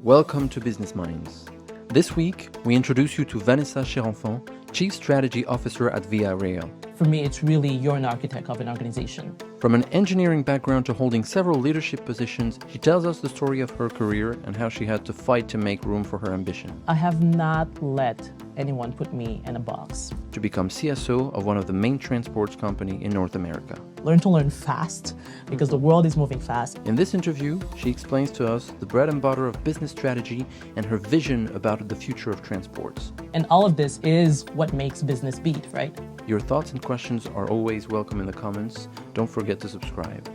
Welcome to Business Minds. This week, we introduce you to Vanessa Cherenfant, Chief Strategy Officer at Via Rail. For me, it's really you're an architect of an organization. From an engineering background to holding several leadership positions, she tells us the story of her career and how she had to fight to make room for her ambition. I have not let anyone put me in a box. To become CSO of one of the main transports company in North America. Learn to learn fast because the world is moving fast. In this interview, she explains to us the bread and butter of business strategy and her vision about the future of transports. And all of this is what makes business beat, right? Your thoughts and questions are always welcome in the comments. Don't forget to subscribe.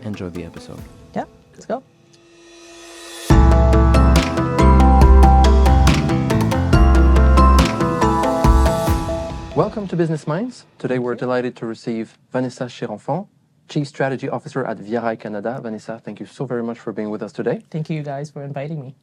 Enjoy the episode. Yeah, let's go. Welcome to Business Minds. Today we're delighted to receive Vanessa Cherenfant, Chief Strategy Officer at Via Rail Canada. Vanessa, thank you so very much for being with us today. Thank you guys for inviting me.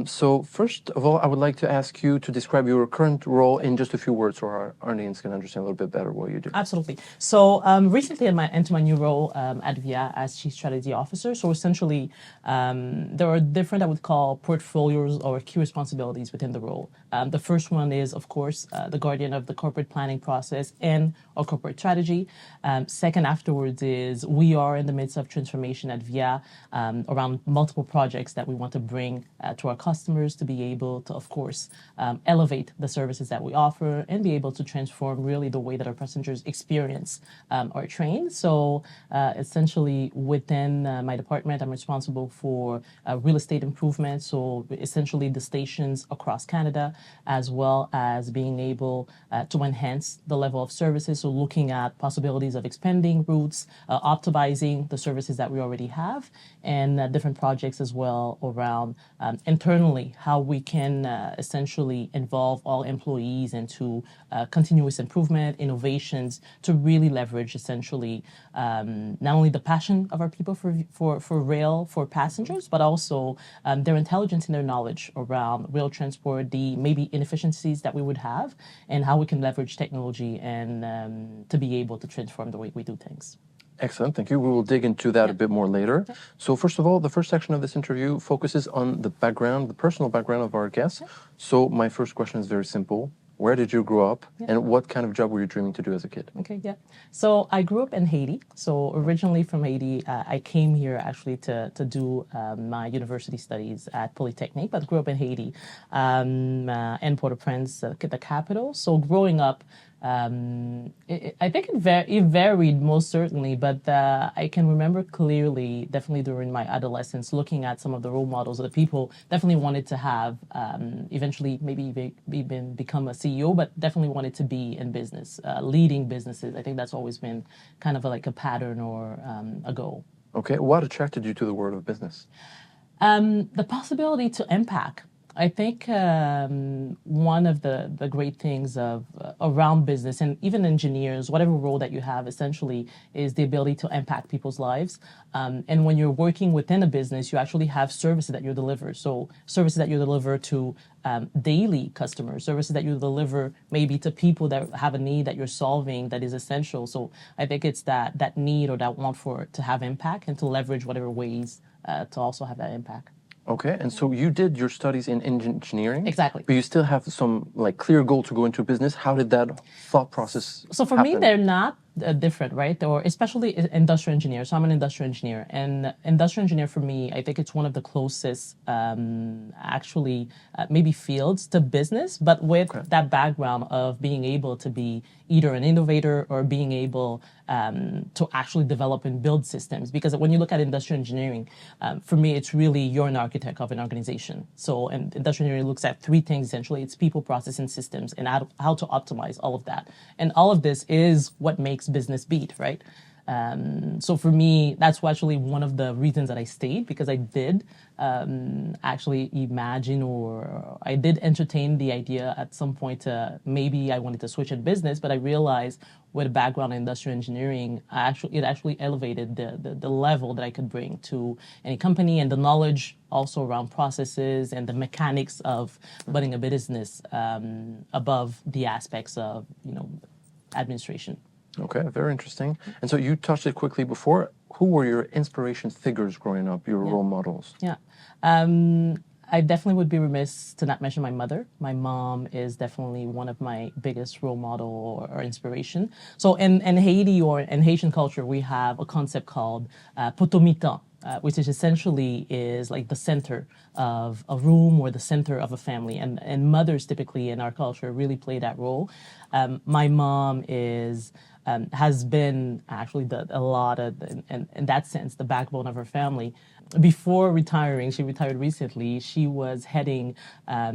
So first of all, I would like to ask you to describe your current role in just a few words so our audience can understand a little bit better what you do. Absolutely. So recently into my new role at VIA as Chief Strategy Officer. So essentially, there are different, I would call, portfolios or key responsibilities within the role. The first one is, of course, the guardian of the corporate planning process and our corporate strategy. Second, afterwards, is we are in the midst of transformation at VIA around multiple projects that we want to bring to our customers to be able to, of course, elevate the services that we offer and be able to transform really the way that our passengers experience our train. So essentially within my department, I'm responsible for real estate improvement. So essentially the stations across Canada, as well as being able to enhance the level of services. So looking at possibilities of expanding routes, optimizing the services that we already have, and different projects as well around internally, how we can essentially involve all employees into continuous improvement, innovations to really leverage essentially not only the passion of our people for rail, for passengers, but also their intelligence and their knowledge around rail transport, the maybe inefficiencies that we would have, and how we can leverage technology and to be able to transform the way we do things. Excellent, thank you. We will dig into that a bit more later. Okay. So first of all, the first section of this interview focuses on the background, the personal background of our guests. So my first question is very simple. Where did you grow up and what kind of job were you dreaming to do as a kid? Okay, yeah. So I grew up in Haiti. So originally from Haiti, I came here actually to do my university studies at Polytechnique, but grew up in Haiti and Port-au-Prince, the capital. So growing up, I think it varied most certainly, but I can remember clearly, definitely during my adolescence, looking at some of the role models that people definitely wanted to have, eventually maybe even become a CEO, but definitely wanted to be in business, leading businesses. I think that's always been kind of like a pattern or a goal. Okay, what attracted you to the world of business? The possibility to impact. I think one of the great things of around business and even engineers, whatever role that you have, essentially is the ability to impact people's lives. And when you're working within a business, you actually have services that you deliver. So services that you deliver to daily customers, services that you deliver maybe to people that have a need that you're solving that is essential. So I think it's that need or that want to have impact and to leverage whatever ways to also have that impact. Okay, and so you did your studies in engineering. Exactly. But you still have some clear goal to go into business. How did that thought process So for me, they're not different, right? Or especially industrial engineer. So I'm an industrial engineer, and industrial engineer for me, I think it's one of the closest, actually, maybe fields to business, but with that background of being able to be either an innovator or being able to actually develop and build systems. Because when you look at industrial engineering, for me, it's really you're an architect of an organization. So and industrial engineering looks at three things essentially: it's people, process, and systems, and how to optimize all of that. And all of this is what makes business beat, right? So for me, that's actually one of the reasons that I stayed, because I did actually imagine or I did entertain the idea at some point maybe I wanted to switch in business, but I realized with a background in industrial engineering, it actually elevated the level that I could bring to any company and the knowledge also around processes and the mechanics of running a business above the aspects of, administration. Okay, very interesting. And so you touched it quickly before. Who were your inspiration figures growing up, your role models? Yeah. I definitely would be remiss to not mention my mother. My mom is definitely one of my biggest role model or inspiration. So in Haiti or in Haitian culture, we have a concept called potomitan, which is essentially is like the center of a room or the center of a family. And mothers typically in our culture really play that role. My mom is has been actually a lot of, in that sense, the backbone of her family. Before retiring, she retired recently, she was heading a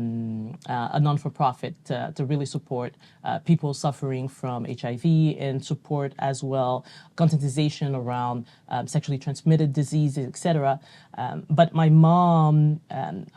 non-for-profit to really support people suffering from HIV and support as well conscientization around sexually transmitted diseases, etc. But my mom,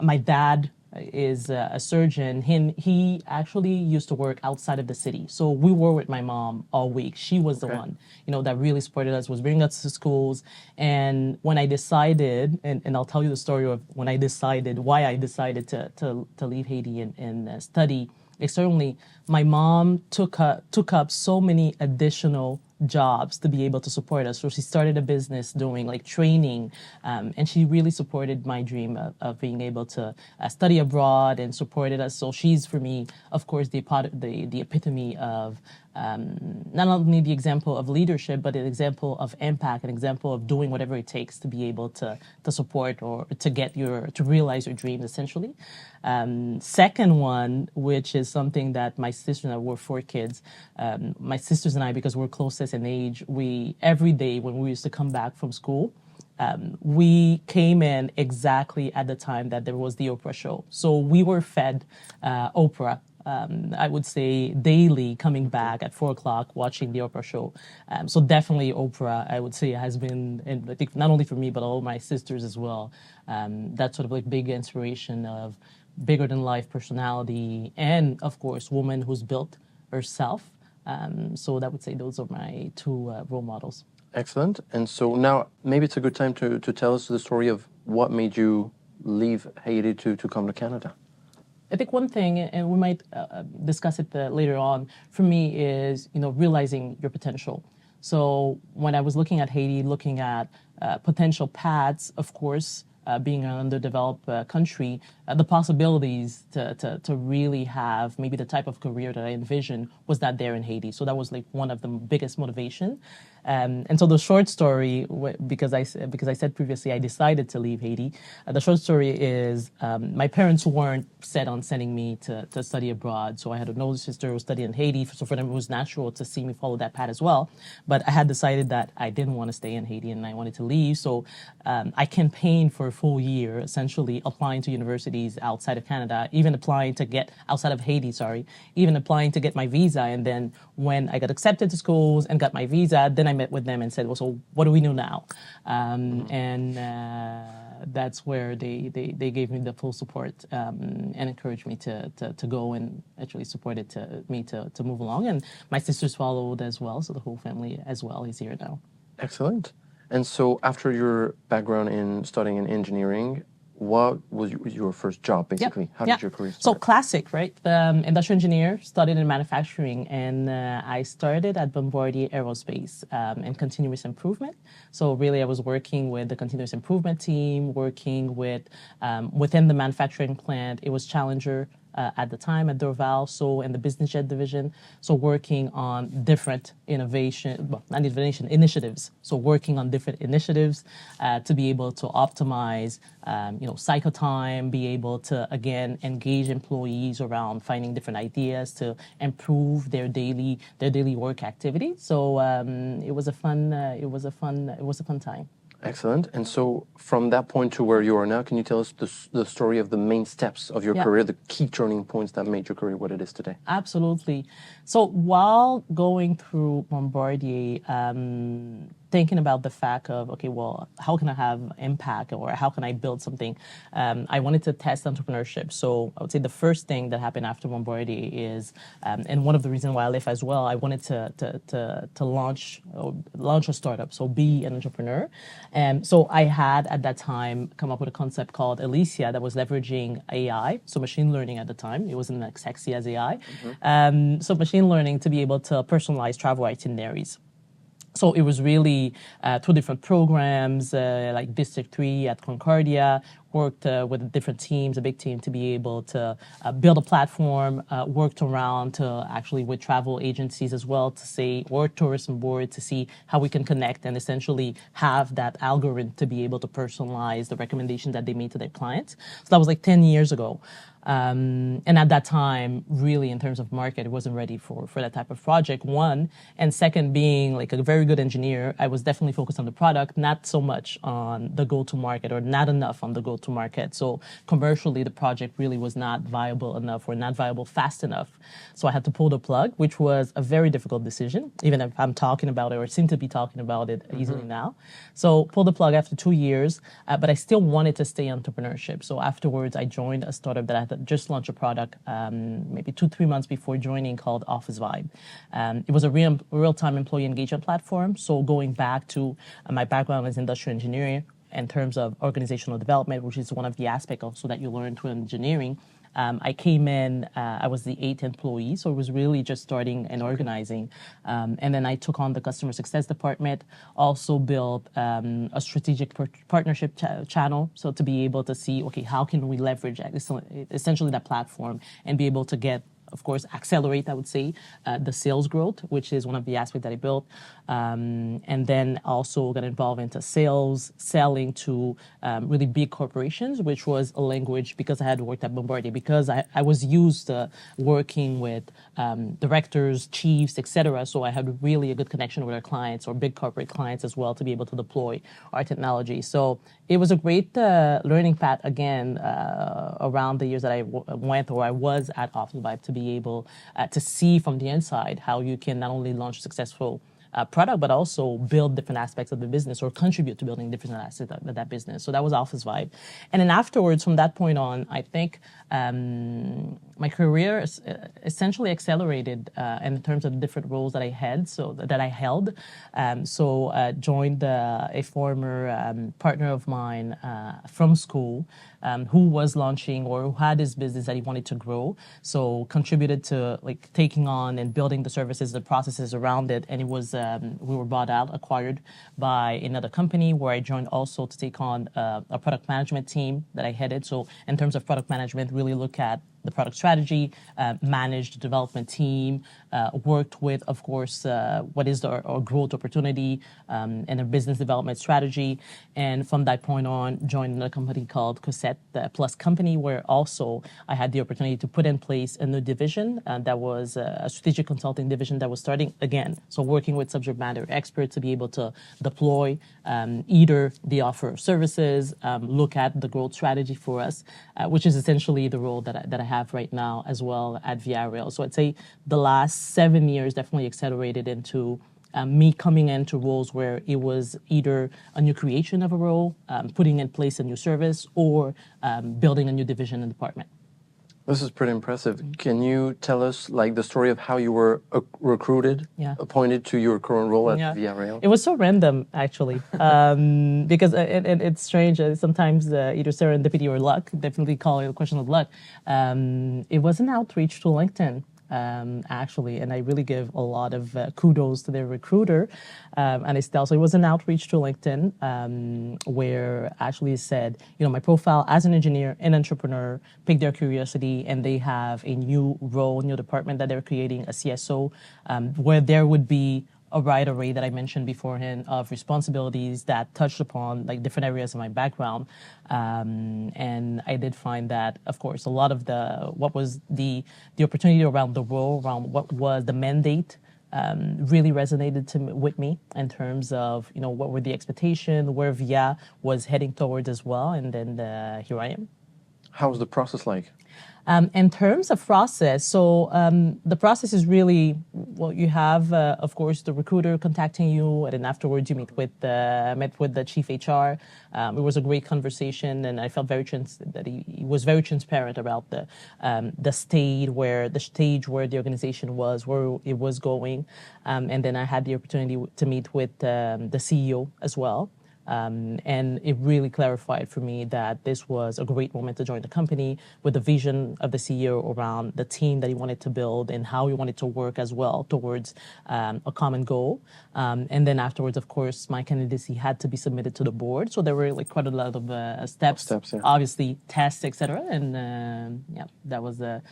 my dad, is a surgeon. He actually used to work outside of the city, so we were with my mom all week. She was the one, that really supported us, was bringing us to schools. And when I decided, and I'll tell you the story of when I decided why I decided to leave Haiti and study externally, my mom took up so many additional jobs to be able to support us. So she started a business doing like training, and she really supported my dream of being able to study abroad and supported us. So she's for me, of course, the epitome of not only the example of leadership, but an example of impact, an example of doing whatever it takes to be able to support or to realize your dreams, essentially. Second one, which is something that my sister and I were 4 kids. My sisters and I, because we're closest in age, we every day when we used to come back from school, we came in exactly at the time that there was the Oprah show. So we were fed Oprah. I would say daily, coming back at 4 o'clock, watching the Oprah show. So definitely Oprah, I would say, has been, and I think not only for me, but all my sisters as well, that sort of like big inspiration of bigger than life personality, and of course, woman who's built herself. So that would say those are my two role models. Excellent. And so now maybe it's a good time to tell us the story of what made you leave Haiti to come to Canada. I think one thing, and we might discuss it later on, for me is, realizing your potential. So when I was looking at Haiti, looking at potential paths, of course, being an underdeveloped country, the possibilities to really have maybe the type of career that I envisioned was not there in Haiti. So that was like one of the biggest motivation. And so the short story, because I said previously I decided to leave Haiti, the short story is my parents weren't set on sending me to study abroad. So I had an older sister who studied in Haiti, so for them it was natural to see me follow that path as well. But I had decided that I didn't want to stay in Haiti and I wanted to leave. So I campaigned for a full year, essentially applying to universities outside of Canada, even applying to get outside of Haiti, even applying to get my visa. And then when I got accepted to schools and got my visa, then I met with them and said, well, so what do we do now? And that's where they gave me the full support and encouraged me to go, and actually supported me to move along. And my sisters followed as well, so the whole family as well is here now. Excellent. And so after your background in studying in engineering, what was your first job, basically? How did your career start? So classic, right? Industrial engineer, studied in manufacturing, and I started at Bombardier Aerospace in continuous improvement. So really I was working with the continuous improvement team, working with, within the manufacturing plant, it was Challenger at the time at Dorval, so in the business jet division, so working on different initiatives. So working on different initiatives to be able to optimize, cycle time, be able to again engage employees around finding different ideas to improve their daily work activity. So it was a fun time. Excellent. And so from that point to where you are now, can you tell us the story of the main steps of your career, the key turning points that made your career what it is today? Absolutely. So while going through Bombardier, thinking about the fact of, okay, well, how can I have impact, or how can I build something? I wanted to test entrepreneurship. So I would say the first thing that happened after Bombardier is, and one of the reasons why I left as well, I wanted to launch a startup, so be an entrepreneur. And so I had at that time come up with a concept called Alicia that was leveraging AI, so machine learning at the time. It wasn't as sexy as AI. So machine learning to be able to personalize travel itineraries. So it was really two different programs, like District 3 at Concordia, worked with different teams, a big team, to be able to build a platform, worked around to actually with travel agencies as well to see, or tourism board to see how we can connect and essentially have that algorithm to be able to personalize the recommendations that they made to their clients. So that was like 10 years ago. And at that time, really, in terms of market, it wasn't ready for that type of project, one. And second, being like a very good engineer, I was definitely focused on the product, not so much on the go-to-market, or not enough on the go-to-market. So commercially, the project really was not viable enough, or not viable fast enough. So I had to pull the plug, which was a very difficult decision, even if I'm talking about it or seem to be talking about it easily now. So pull the plug after 2 years, but I still wanted to stay in entrepreneurship. So afterwards, I joined a startup that I had just launched a product maybe 2-3 months before joining, called Office Vibe. It was a real-time employee engagement platform. So going back to my background as industrial engineering in terms of organizational development, which is one of the aspects also that you learn through engineering, I came in, I was the 8th employee, so it was really just starting and organizing. And then I took on the customer success department, also built a strategic partnership channel, so to be able to see, okay, how can we leverage essentially that platform and be able to get, of course, accelerate, I would say, the sales growth, which is one of the aspects that I built. And then also got involved into sales, selling to really big corporations, which was a language, because I had worked at Bombardier, because I was used to working with directors, chiefs, etc. So I had really a good connection with our clients, or big corporate clients as well, to be able to deploy our technology. So it was a great learning path, again, around the years that I went, or I was at Office Vibe, to be able to see from the inside how you can not only launch a successful product, but also build different aspects of the business, or contribute to building different aspects of that business. So that was Office Vibe. And then afterwards, from that point on, I think my career essentially accelerated in terms of the different roles that I had, so that I held. Joined a former partner of mine from school, who was launching, or who had his business that he wanted to grow. So contributed to like taking on and building the services, the processes around it. And it was, we were bought out, acquired by another company, where I joined also to take on a product management team that I headed. So in terms of product management, really look at the product strategy, managed the development team, worked with, of course, what is our growth opportunity, and a business development strategy. And from that point on, joined a company called Cosette Plus Company, where also I had the opportunity to put in place a new division that was a strategic consulting division that was starting again. So working with subject matter experts to be able to deploy either the offer of services, look at the growth strategy for us, which is essentially the role that I have right now as well at VRL. So I'd say the last 7 years definitely accelerated into me coming into roles where it was either a new creation of a role, putting in place a new service, or building a new division and department. This is pretty impressive. Can you tell us like the story of how you were recruited, appointed to your current role at VRL? It was so random, actually, because it's strange. Sometimes either serendipity or luck, definitely call it a question of luck. It was an outreach to LinkedIn. Actually, and I really give a lot of kudos to their recruiter, and Estelle. So it was an outreach to LinkedIn, where actually it said, my profile as an engineer and entrepreneur piqued their curiosity, and they have a new role, new department that they're creating, a CSO, where there would be a wide array that I mentioned beforehand of responsibilities that touched upon like different areas of my background. And I did find that, of course, a lot of what was the opportunity around the role, around what was the mandate, really resonated with me in terms of, what were the expectations, where VIA was heading towards as well. And then here I am. How was the process like? In terms of process, so the process is really, you have, of course, the recruiter contacting you, and then afterwards you met with the chief HR. It was a great conversation, and I felt that he was very transparent about the stage where the organization was, where it was going, and then I had the opportunity to meet with the CEO as well. And it really clarified for me that this was a great moment to join the company with the vision of the CEO around the team that he wanted to build and how he wanted to work as well towards a common goal. And then afterwards, of course, my candidacy had to be submitted to the board. So there were like quite a lot of steps, Yeah. obviously tests, etc. And yeah, that was a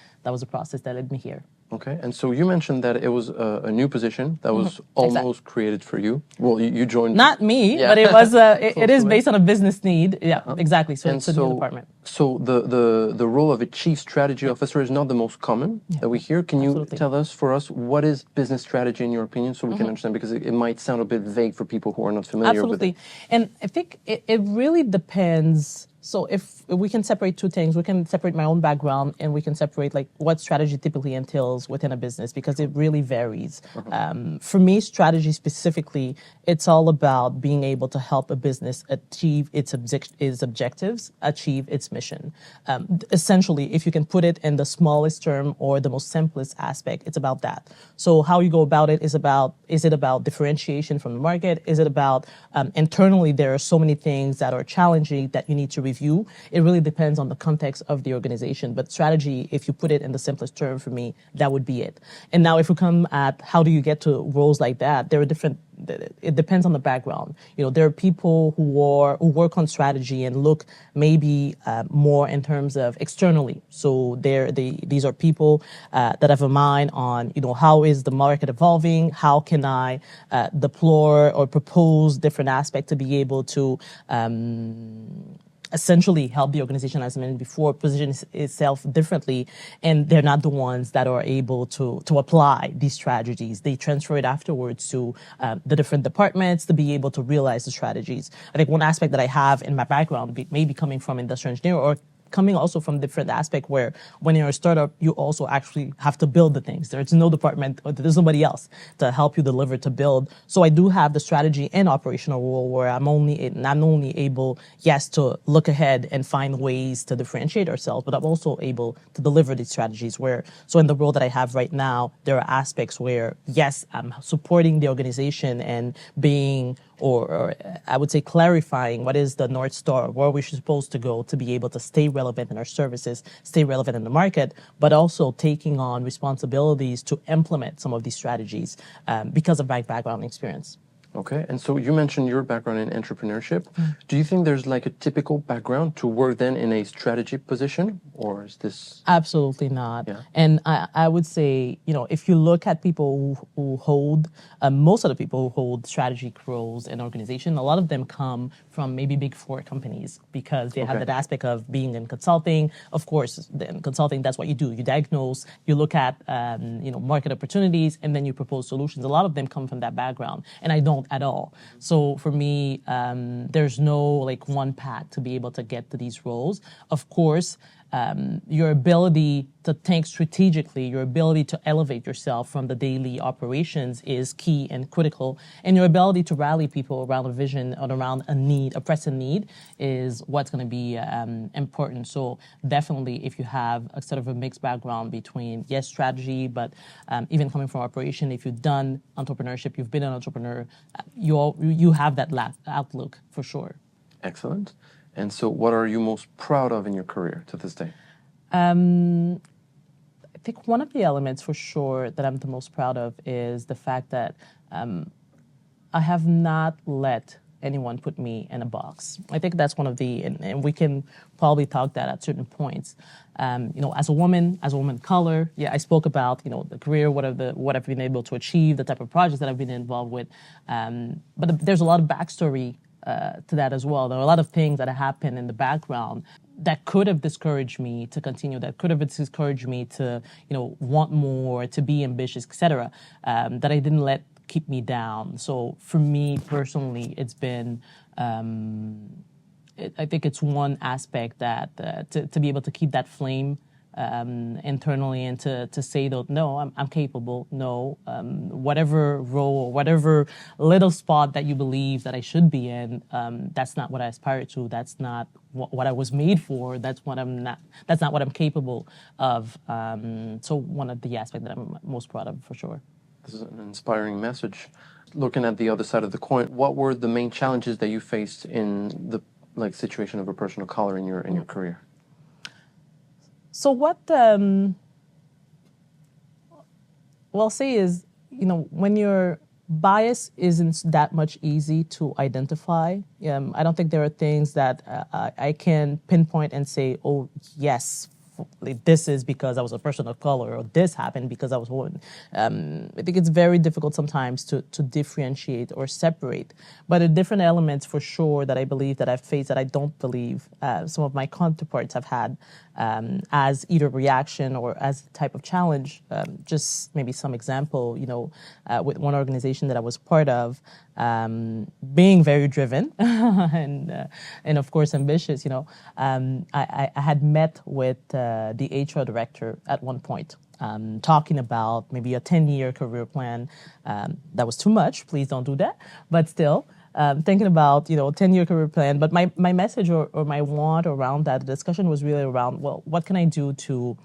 process that led me here. Okay, and so you mentioned that it was a new position that was almost created for you. Well, you joined. Not me, but it was. It is based on a business need. Yeah, exactly. So it's a new department. So the role of a chief strategy officer is not the most common that we hear. Can you tell us, for us, what is business strategy in your opinion, so we can understand, because it might sound a bit vague for people who are not familiar with it. And I think it really depends. So if we can separate two things, we can separate my own background and we can separate like what strategy typically entails within a business, because it really varies. For me, strategy specifically, it's all about being able to help a business achieve its objectives, achieve its mission. Essentially, if you can put it in the smallest term or the most simplest aspect, it's about that. So how you go about it is it about differentiation from the market? Is it about internally there are so many things that are challenging that you need to review? It really depends on the context of the organization. But strategy, if you put it in the simplest term for me, that would be it. And now if we come at how do you get to roles like that, there are different, it depends on the background. You know, there are people who work on strategy and look maybe more in terms of externally. So these are people that have a mind on, you know, how is the market evolving? How can I deploy or propose different aspects to be able to essentially help the organization, as I mentioned before, position itself differently, and they're not the ones that are able to apply these strategies. They transfer it afterwards to the different departments to be able to realize the strategies. I think one aspect that I have in my background, maybe coming from industrial engineering or coming also from different aspect where when you're a startup, you also actually have to build the things. There's no department, or there's nobody else to help you deliver, to build. So I do have the strategy and operational role where I'm only able, yes, to look ahead and find ways to differentiate ourselves, but I'm also able to deliver these strategies so in the role that I have right now, there are aspects where, yes, I'm supporting the organization and being, or I would say clarifying what is the North Star, where we're supposed to go to be able to stay relevant in our services, stay relevant in the market, but also taking on responsibilities to implement some of these strategies because of my background experience. Okay, and so you mentioned your background in entrepreneurship. Do you think there's like a typical background to work then in a strategy position, or is this? Absolutely not. Yeah. And I would say, you know, if you look at people who hold, most of the people who hold strategic roles in organization, a lot of them come from maybe big four companies because they have that aspect of being in consulting. Of course, in consulting, that's what you do. You diagnose, you look at, market opportunities, and then you propose solutions. A lot of them come from that background, and I don't at all. So for me, there's no like one path to be able to get to these roles. Of course, your ability to think strategically, your ability to elevate yourself from the daily operations is key and critical. And your ability to rally people around a vision or around a need, a pressing need, is what's going to be important. So definitely, if you have a sort of a mixed background between, yes, strategy, but even coming from operation, if you've done entrepreneurship, you've been an entrepreneur, you have that outlook for sure. Excellent. And so what are you most proud of in your career to this day? I think one of the elements for sure that I'm the most proud of is the fact that I have not let anyone put me in a box. I think that's one of and we can probably talk that at certain points. As a woman of color, I spoke about, the career, what I've been able to achieve, the type of projects that I've been involved with. But there's a lot of backstory to that as well. There are a lot of things that happen in the background that could have discouraged me to continue, that could have discouraged me to, want more, to be ambitious, etc., that I didn't let keep me down. So for me personally, it's been, I think it's one aspect that to be able to keep that flame internally and to say that, no, I'm capable. No, whatever role, whatever little spot that you believe that I should be in, that's not what I aspire to. That's not what I was made for. That's what I'm not. That's not what I'm capable of. So one of the aspects that I'm most proud of, for sure. This is an inspiring message. Looking at the other side of the coin, what were the main challenges that you faced in the situation of a person of color in your career? So what I'll say is, when your bias isn't that much easy to identify, I don't think there are things that I can pinpoint and say, oh, yes, this is because I was a person of color, or this happened because I was a woman. I think it's very difficult sometimes to differentiate or separate. But the different elements for sure that I believe that I've faced that I don't believe some of my counterparts have had as either reaction or as a type of challenge. Just maybe some example, with one organization that I was part of, being very driven and of course ambitious, I had met with the HR director at one point, talking about maybe a 10-year career plan. That was too much. Please don't do that. But still, thinking about, 10-year career plan. But my message or my want around that discussion was really around, well, what can I do to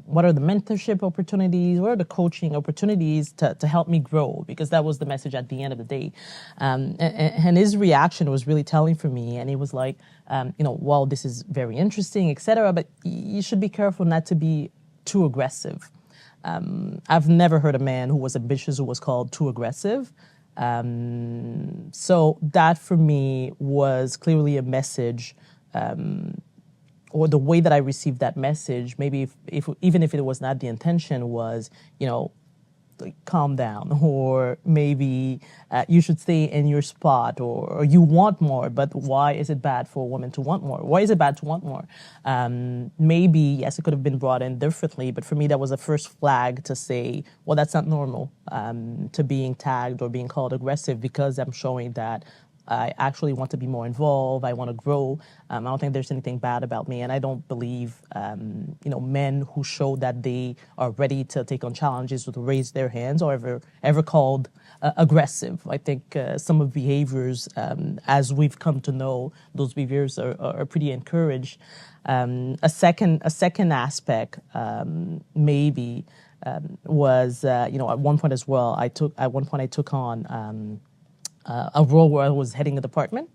what are the mentorship opportunities? What are the coaching opportunities to help me grow? Because that was the message at the end of the day. And his reaction was really telling for me. And he was like, well, this is very interesting, et cetera, but you should be careful not to be too aggressive. I've never heard a man who was ambitious who was called too aggressive. So that for me was clearly a message, or the way that I received that message, maybe if even if it was not the intention, was, like, calm down, or maybe you should stay in your spot, or you want more, but why is it bad for a woman to want more? Why is it bad to want more? Maybe, yes, it could have been brought in differently, but for me, that was a first flag to say, well, that's not normal, to being tagged or being called aggressive, because I'm showing that I actually want to be more involved. I want to grow. I don't think there's anything bad about me, and I don't believe, men who show that they are ready to take on challenges or to raise their hands or ever called aggressive. I think some of behaviors, as we've come to know, those behaviors are pretty encouraged. A second aspect, maybe, was, at one point as well. I took on a role where I was heading a department,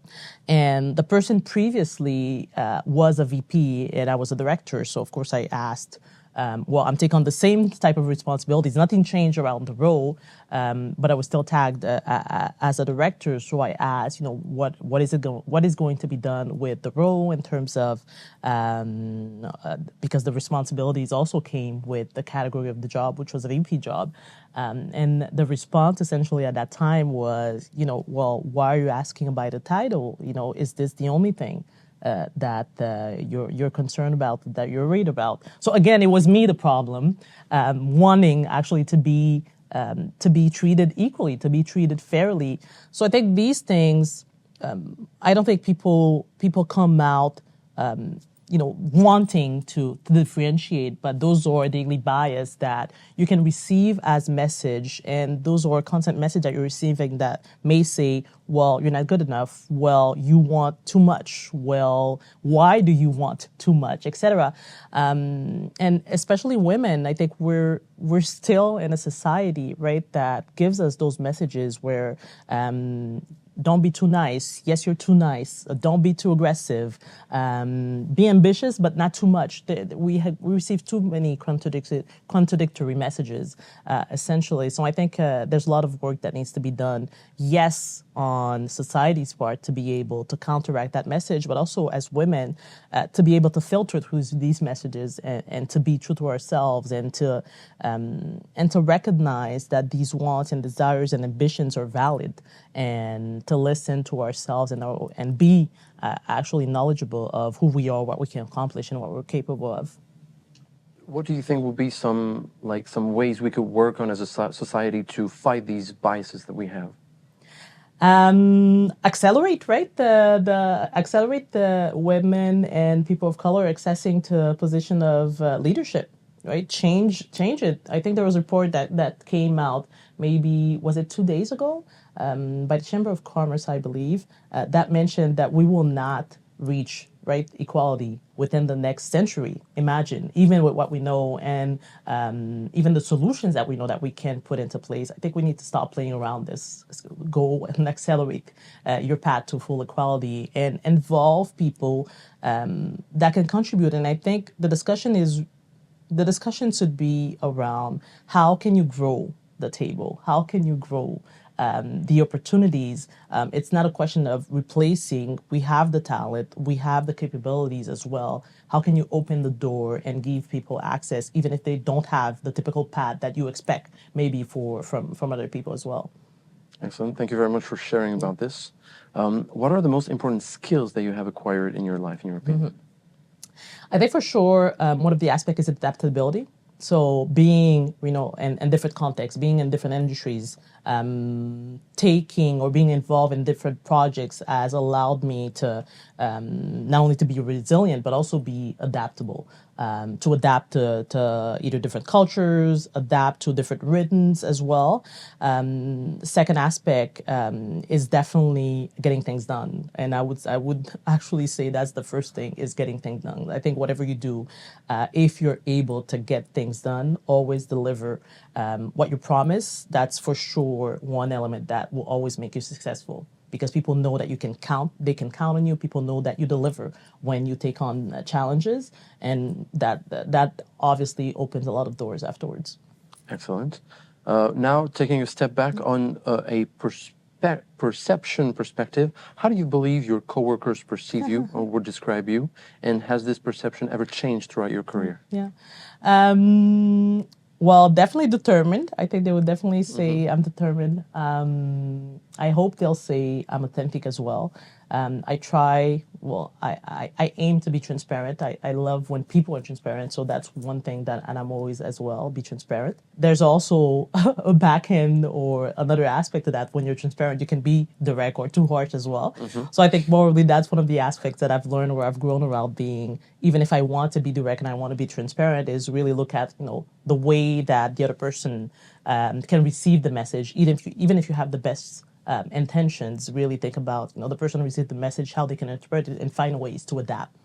and the person previously was a VP and I was a director. So of course I asked, I'm taking on the same type of responsibilities. Nothing changed around the role, but I was still tagged as a director. So I asked, what is going to be done with the role in terms of, because the responsibilities also came with the category of the job, which was a VP job. And the response essentially at that time was, why are you asking about the title? Is this the only thing that you're concerned about, that you're worried about? So again, it was me the problem, wanting actually to be treated equally, to be treated fairly. So I think these things, I don't think people come out, wanting to differentiate, but those are daily bias that you can receive as message, and those are constant message that you're receiving that may say, well, you're not good enough, well, you want too much, well, why do you want too much, etc. And especially women, I think we're still in a society, right, that gives us those messages where don't be too nice. Yes, you're too nice. Don't be too aggressive. Be ambitious, but not too much. We receive too many contradictory messages, essentially. So I think there's a lot of work that needs to be done. Yes, on society's part to be able to counteract that message, but also as women to be able to filter through these messages and to be true to ourselves and to recognize that these wants and desires and ambitions are valid, and to listen to ourselves and be actually knowledgeable of who we are, what we can accomplish, and what we're capable of. What do you think will be some ways we could work on as a society to fight these biases that we have? Accelerate, right? Accelerate the women and people of color accessing to a position of leadership, right? Change it. I think there was a report that came out, maybe, was it 2 days ago, by the Chamber of Commerce, I believe, that mentioned that we will not reach right, equality within the next century. Imagine, even with what we know and even the solutions that we know that we can put into place. I think we need to stop playing around this, go and accelerate your path to full equality and involve people that can contribute. And I think the discussion should be around how can you grow the table? How can you grow the opportunities? It's not a question of replacing. We have the talent, we have the capabilities as well. How can you open the door and give people access, even if they don't have the typical path that you expect, maybe from other people as well? Excellent. Thank you very much for sharing about this. What are the most important skills that you have acquired in your life, in your opinion? I think for sure one of the aspects is adaptability. So being, in different contexts, being in different industries, taking or being involved in different projects has allowed me to not only to be resilient, but also be adaptable, to adapt to either different cultures, adapt to different rhythms as well. Second aspect is definitely getting things done. And I would actually say that's the first thing, is getting things done. I think whatever you do, if you're able to get things done, always deliver what you promise, that's for sure one element that will always make you successful. Because people know that they can count on you. People know that you deliver when you take on challenges, and that obviously opens a lot of doors afterwards. Excellent. Now, taking a step back on a perception perspective, how do you believe your coworkers perceive you or would describe you? And has this perception ever changed throughout your career? Yeah. Well, definitely determined. I think they would definitely say I'm determined. I hope they'll say I'm authentic as well. I aim to be transparent. I love when people are transparent. So that's one thing and I'm always as well, be transparent. There's also a back end or another aspect to that. When you're transparent, you can be direct or too harsh as well. So I think morally, that's one of the aspects that I've learned, or I've grown around being, even if I want to be direct and I want to be transparent, is really look at, the way that the other person can receive the message, even if you have the best intentions. Really think about the person who received the message, how they can interpret it, and find ways to adapt.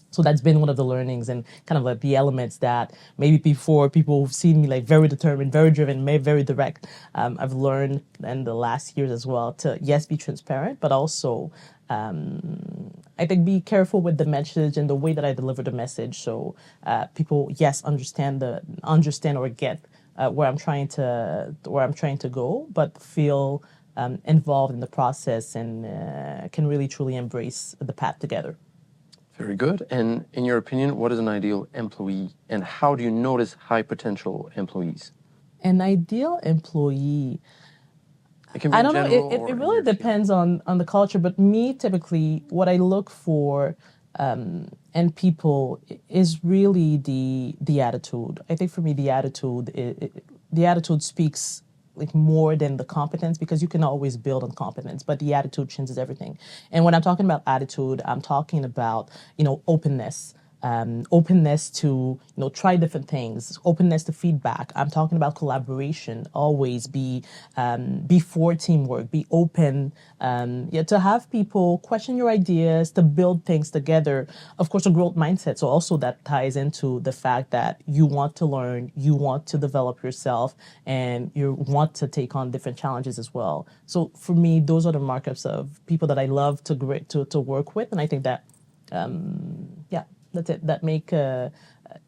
So that's been one of the learnings and kind of like the elements that maybe before people have seen me like very determined, very driven, very direct. I've learned in the last years as well to, yes, be transparent, but also I think be careful with the message and the way that I deliver the message. So people, yes, understand or get where I'm trying to go, but feel involved in the process and can really truly embrace the path together. Very good. And in your opinion, what is an ideal employee, and how do you notice high potential employees? An ideal employee, it can be I don't know. It really depends on the culture, but me, typically, what I look for in people is really the attitude. I think for me, the attitude speaks like more than the competence, because you can always build on competence, but the attitude changes everything. And when I'm talking about attitude, I'm talking about, openness. Openness to try different things, openness to feedback. I'm talking about collaboration. Always be for teamwork. Be open. To have people question your ideas, to build things together. Of course, a growth mindset. So also that ties into the fact that you want to learn, you want to develop yourself, and you want to take on different challenges as well. So for me, those are the markups of people that I love to work with, and I think that that's it. That make it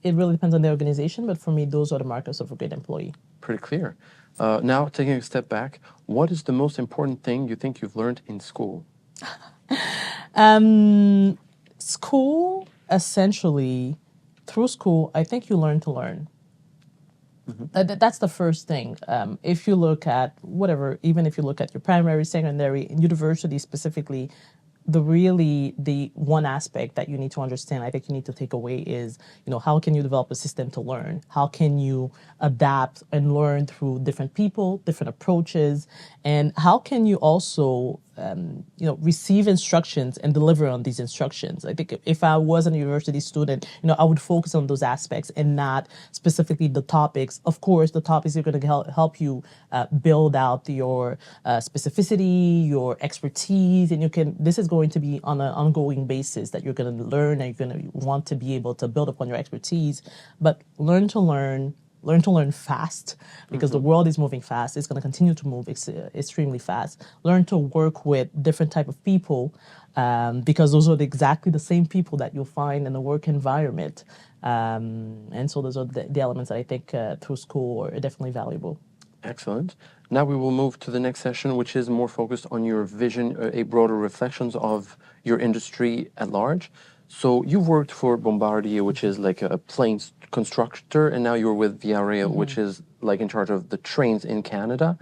really depends on the organization, but for me, those are the markers of a great employee. Pretty clear. Now, taking a step back, what is the most important thing you think you've learned in school? School, essentially, through school, I think you learn to learn. That's the first thing. If you look at whatever, even if you look at your primary, secondary, university specifically, the one aspect that you need to understand, I think you need to take away is, how can you develop a system to learn? How can you adapt and learn through different people, different approaches? And how can you also receive instructions and deliver on these instructions. I think if I was a university student, I would focus on those aspects and not specifically the topics. Of course, the topics are going to help you build out your specificity, your expertise, and this is going to be on an ongoing basis that you're going to learn and you're going to want to be able to build upon your expertise. But learn to learn fast, because the world is moving fast. It's going to continue to move extremely fast. Learn to work with different type of people, because those are exactly the same people that you'll find in the work environment. And so those are the elements that I think through school are definitely valuable. Excellent. Now we will move to the next session, which is more focused on your vision, a broader reflections of your industry at large. So you've worked for Bombardier, which is like a planes constructor, and now you're with Via Rail, which is like in charge of the trains in Canada.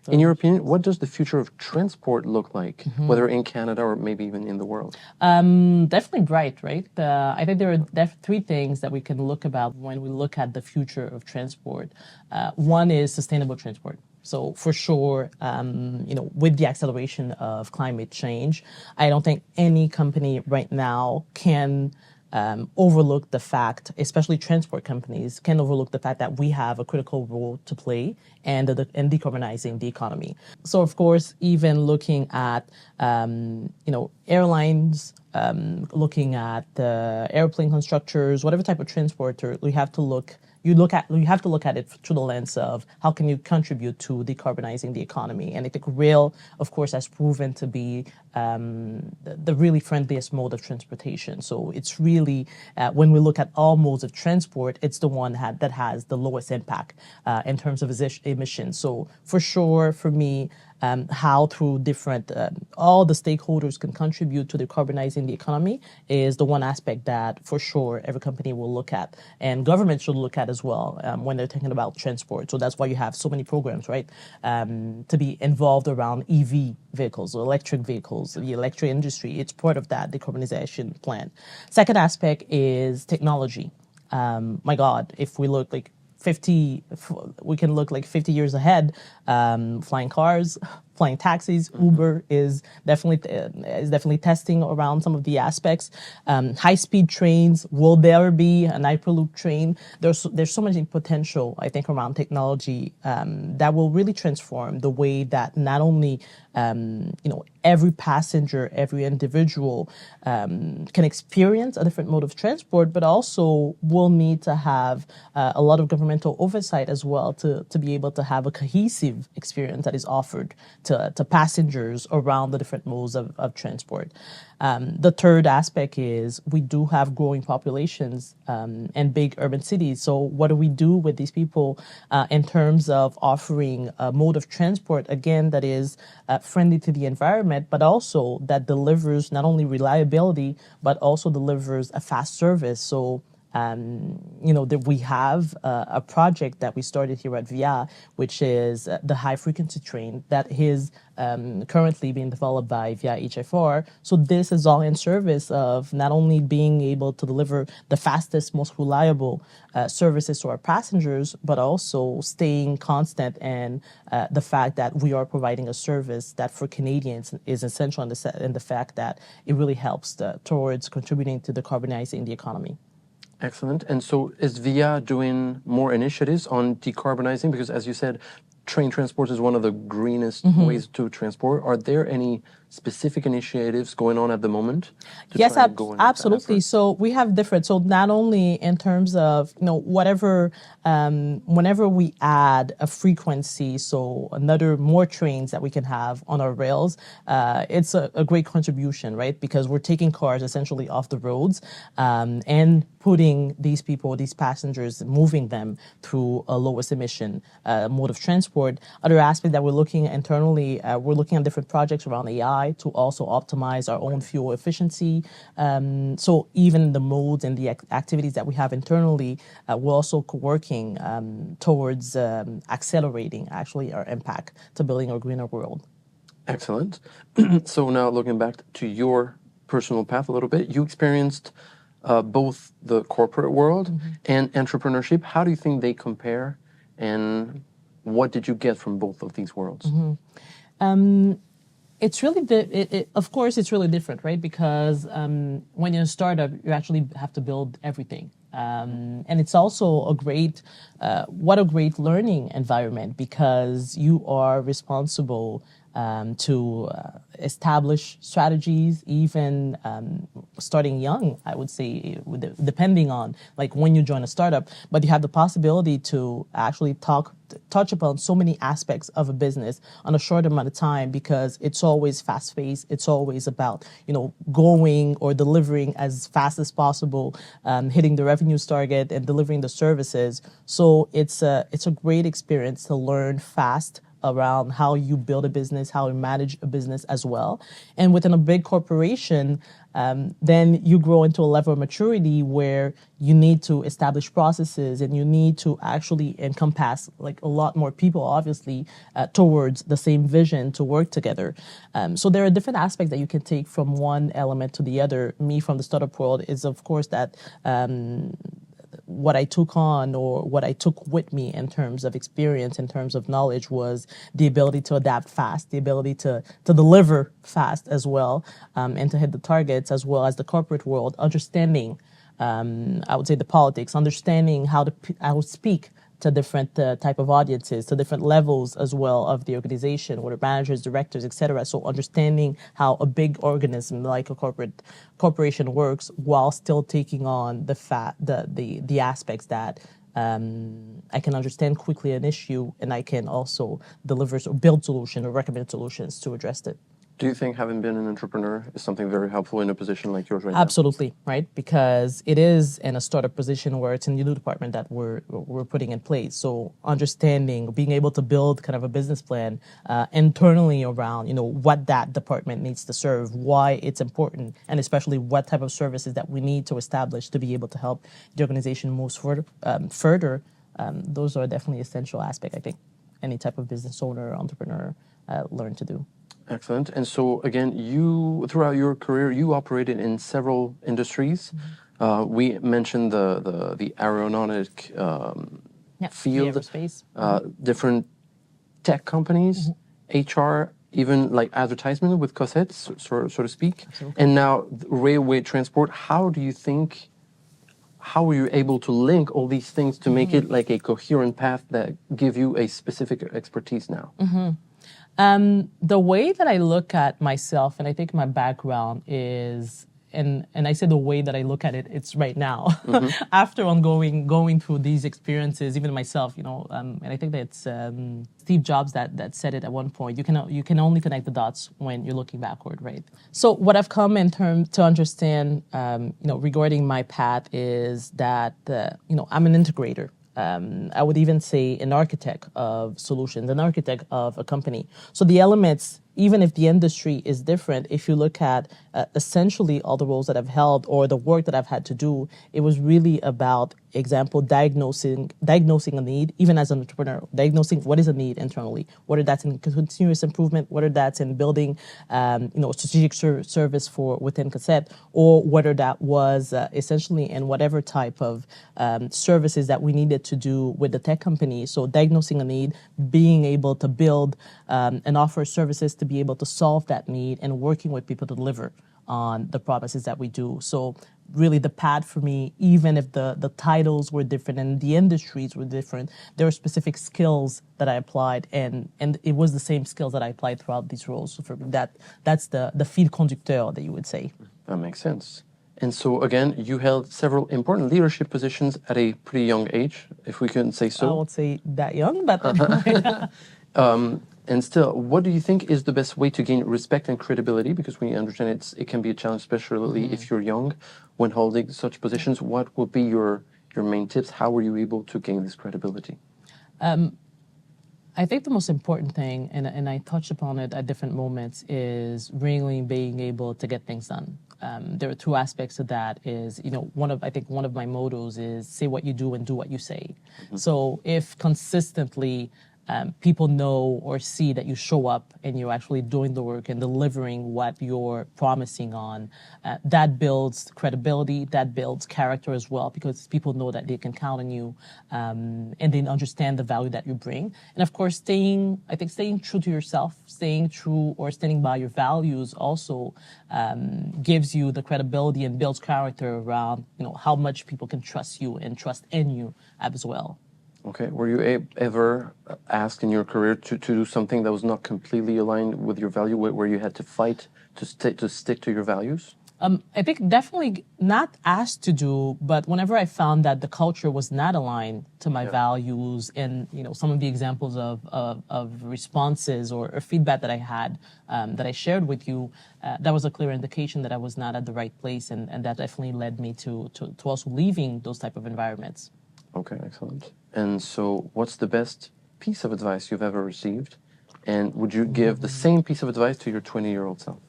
In your opinion, what does the future of transport look like, whether in Canada or maybe even in the world? Definitely bright, right? I think there are three things that we can look about when we look at the future of transport. One is sustainable transport. So for sure, with the acceleration of climate change, I don't think any company right now can overlook the fact, especially transport companies, can overlook the fact that we have a critical role to play in decarbonizing the economy. So of course, even looking at airlines, looking at the airplane constructors, whatever type of transporter, you have to look at it through the lens of how can you contribute to decarbonizing the economy. And I think rail, of course, has proven to be the really friendliest mode of transportation. So it's really, when we look at all modes of transport, it's the one that has the lowest impact in terms of emissions. So for sure, for me, how through different, all the stakeholders can contribute to decarbonizing the economy is the one aspect that for sure every company will look at, and government should look at as well when they're thinking about transport. So that's why you have so many programs, right, to be involved around EV vehicles or electric vehicles, the electric industry. It's part of that decarbonization plan. Second aspect is technology. My God, if we look like we can look like 50 years ahead. Flying cars, flying taxis, Uber is definitely testing around some of the aspects. High-speed trains, will there be an Hyperloop train? There's so much potential, I think, around technology that will really transform the way that not only every passenger, every individual can experience a different mode of transport, but also will need to have a lot of governmental oversight as well to be able to have a cohesive experience that is offered to passengers around the different modes of transport. The third aspect is we do have growing populations in big urban cities. So what do we do with these people in terms of offering a mode of transport, again, that is friendly to the environment, but also that delivers not only reliability, but also delivers a fast service. So that we have a project that we started here at VIA, which is the high frequency train that is currently being developed by VIA HFR. So this is all in service of not only being able to deliver the fastest, most reliable services to our passengers, but also staying constant in the fact that we are providing a service that for Canadians is essential in the fact that it really helps towards contributing to decarbonizing the economy. Excellent. And so is VIA doing more initiatives on decarbonizing? Because as you said, train transport is one of the greenest ways to transport. Are there any specific initiatives going on at the moment? Yes, absolutely. So we have different. So not only in terms of, whatever, whenever we add a frequency, so more trains that we can have on our rails, it's a great contribution, right? Because we're taking cars essentially off the roads and putting these passengers, moving them through a lowest emission mode of transport. Other aspect that we're looking internally, we're looking at different projects around AI to also optimize our own fuel efficiency. So even the modes and the activities that we have internally, we're also working towards accelerating actually our impact to building a greener world. Excellent. So now looking back to your personal path a little bit, you experienced both the corporate world and entrepreneurship. How do you think they compare, and what did you get from both of these worlds? It's really, of course, it's really different, right? Because when you're a startup, you actually have to build everything. And it's also what a great learning environment, because you are responsible to establish strategies, even starting young, I would say, depending on like when you join a startup. But you have the possibility to actually touch upon so many aspects of a business on a short amount of time, because it's always fast-paced. It's always about, going or delivering as fast as possible, hitting the revenues target and delivering the services. So it's a great experience to learn fast around how you build a business, how you manage a business as well. And within a big corporation, then you grow into a level of maturity where you need to establish processes, and you need to actually encompass like a lot more people, obviously, towards the same vision to work together. So there are different aspects that you can take from one element to the other. Me, from the startup world, is of course that what I took on, or what I took with me in terms of experience, in terms of knowledge, was the ability to adapt fast, the ability to deliver fast as well, and to hit the targets, as well as the corporate world, understanding, I would say, the politics, understanding how to speak to different type of audiences, to different levels as well of the organization, whether managers, directors, etc. So understanding how a big organism like a corporation works, while still taking on the aspects that I can understand quickly an issue, and I can also deliver or build solutions or recommend solutions to address it. Do you think having been an entrepreneur is something very helpful in a position like yours right now? Absolutely, right? Because it is in a startup position where it's a new department that we're putting in place. So understanding, being able to build kind of a business plan internally around, what that department needs to serve, why it's important, and especially what type of services that we need to establish to be able to help the organization move further. Those are definitely essential aspect, I think, any type of business owner, entrepreneur learn to do. Excellent. And so, again, throughout your career, you operated in several industries. Mm-hmm. We mentioned the aeronautic field, the aerospace. Different tech companies, mm-hmm. HR, even like advertisement with Cossette, so to speak. Absolutely. And now railway transport. How were you able to link all these things to make it like a coherent path that give you a specific expertise now? Mm-hmm. The way that I look at myself, and I think my background is, and I say the way that I look at it, it's right now. Mm-hmm. After going through these experiences, even myself, and I think that it's Steve Jobs that said it at one point. You can only connect the dots when you're looking backward, right? So what I've come to understand, regarding my path is that I'm an integrator. I would even say an architect of solutions, an architect of a company. So the elements, even if the industry is different, if you look at essentially all the roles that I've held or the work that I've had to do, it was really about, example, diagnosing a need, even as an entrepreneur, diagnosing what is a need internally, whether that's in continuous improvement, whether that's in building, strategic service within Cossette, or whether that was essentially in whatever type of services that we needed to do with the tech company. So diagnosing a need, being able to build and offer services to be able to solve that need, and working with people to deliver on the promises that we do. So really the path for me, even if the titles were different and the industries were different, there were specific skills that I applied, and it was the same skills that I applied throughout these roles. So for me, that's the fil conducteur that you would say. That makes sense. And so again, you held several important leadership positions at a pretty young age, if we can say so. I won't say that young, but and still, what do you think is the best way to gain respect and credibility? Because we understand it can be a challenge, especially if you're young, when holding such positions. What would be your main tips? How were you able to gain this credibility? I think the most important thing, and I touched upon it at different moments, is really being able to get things done. There are two aspects of that. Is one of my mottos is say what you do and do what you say. Mm-hmm. So if consistently people know or see that you show up and you're actually doing the work and delivering what you're promising on, that builds credibility, that builds character as well, because people know that they can count on you, and they understand the value that you bring. And of course, staying true to yourself, staying true or standing by your values also gives you the credibility and builds character around, how much people can trust you and trust in you as well. Okay. Were you ever asked in your career to do something that was not completely aligned with your value, where you had to fight to stick to your values? I think definitely not asked to do, but whenever I found that the culture was not aligned to my values, and some of the examples of responses or feedback that I had that I shared with you, that was a clear indication that I was not at the right place, and that definitely led me to also leaving those type of environments. Okay, excellent. And so, what's the best piece of advice you've ever received, and would you give the same piece of advice to your 20-year-old self?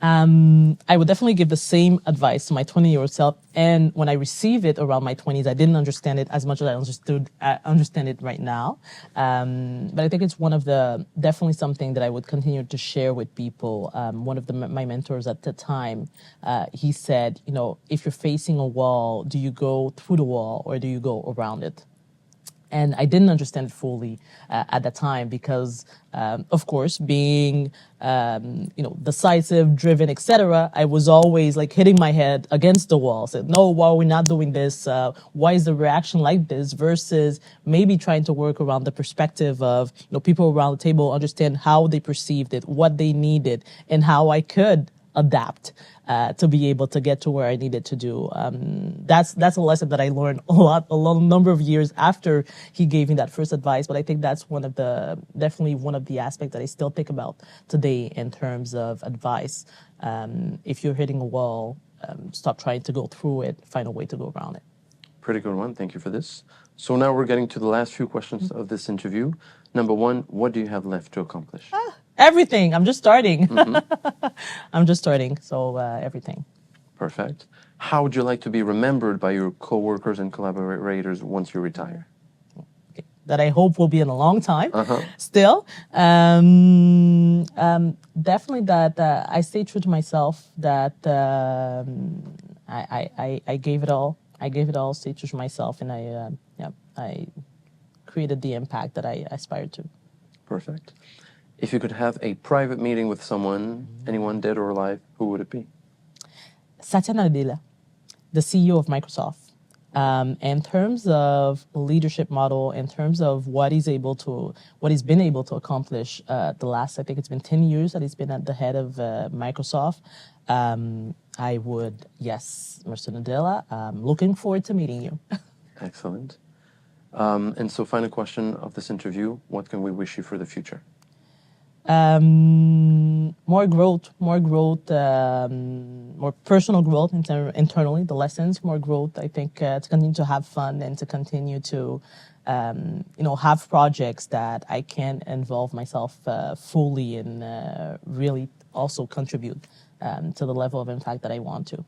I would definitely give the same advice to my 20-year-old self. And when I received it around my 20s, I didn't understand it as much as I understand it right now. But I think it's definitely something that I would continue to share with people. One of my mentors at the time, he said, if you're facing a wall, do you go through the wall or do you go around it? And I didn't understand it fully at that time because, of course, being, decisive, driven, etc., I was always like hitting my head against the wall. Said, no, why are we not doing this? Why is the reaction like this? Versus maybe trying to work around the perspective of, people around the table understand how they perceived it, what they needed, and how I could adapt to be able to get to where I needed to do. That's a lesson that I learned a long number of years after he gave me that first advice. But I think that's definitely one of the aspects that I still think about today in terms of advice. If you're hitting a wall, stop trying to go through it, find a way to go around it. Pretty good one. Thank you for this. So now we're getting to the last few questions of this interview. Number one, what do you have left to accomplish? Everything. I'm just starting. I'm just starting. So everything. Perfect. How would you like to be remembered by your coworkers and collaborators once you retire? Okay. That I hope will be in a long time. Still, definitely that I stay true to myself. That I gave it all. I gave it all. Stay true to myself, and I created the impact that I aspired to. Perfect. If you could have a private meeting with someone, anyone dead or alive, who would it be? Satya Nadella, the CEO of Microsoft. In terms of leadership model, in terms of what he's been able to accomplish the last, I think it's been 10 years that he's been at the head of Microsoft. I would, yes, Mr. Nadella, looking forward to meeting you. Excellent. And so final question of this interview, what can we wish you for the future? More growth, more personal growth internally, the lessons, more growth. I think to continue to have fun and to continue to, have projects that I can involve myself fully and really also contribute to the level of impact that I want to.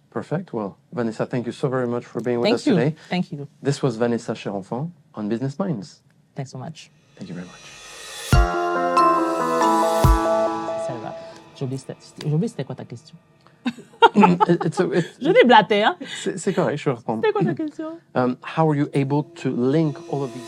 Perfect. Well, Vanessa, thank you so very much for being with us today. Thank you. This was Vanessa Cherenfant on Business Minds. Thanks so much. Thank you very much. J'ai oublié c'était quoi ta question. Je l'ai blatté, hein? C'est correct, je reprends. C'était quoi ta question? How are you able to link all of these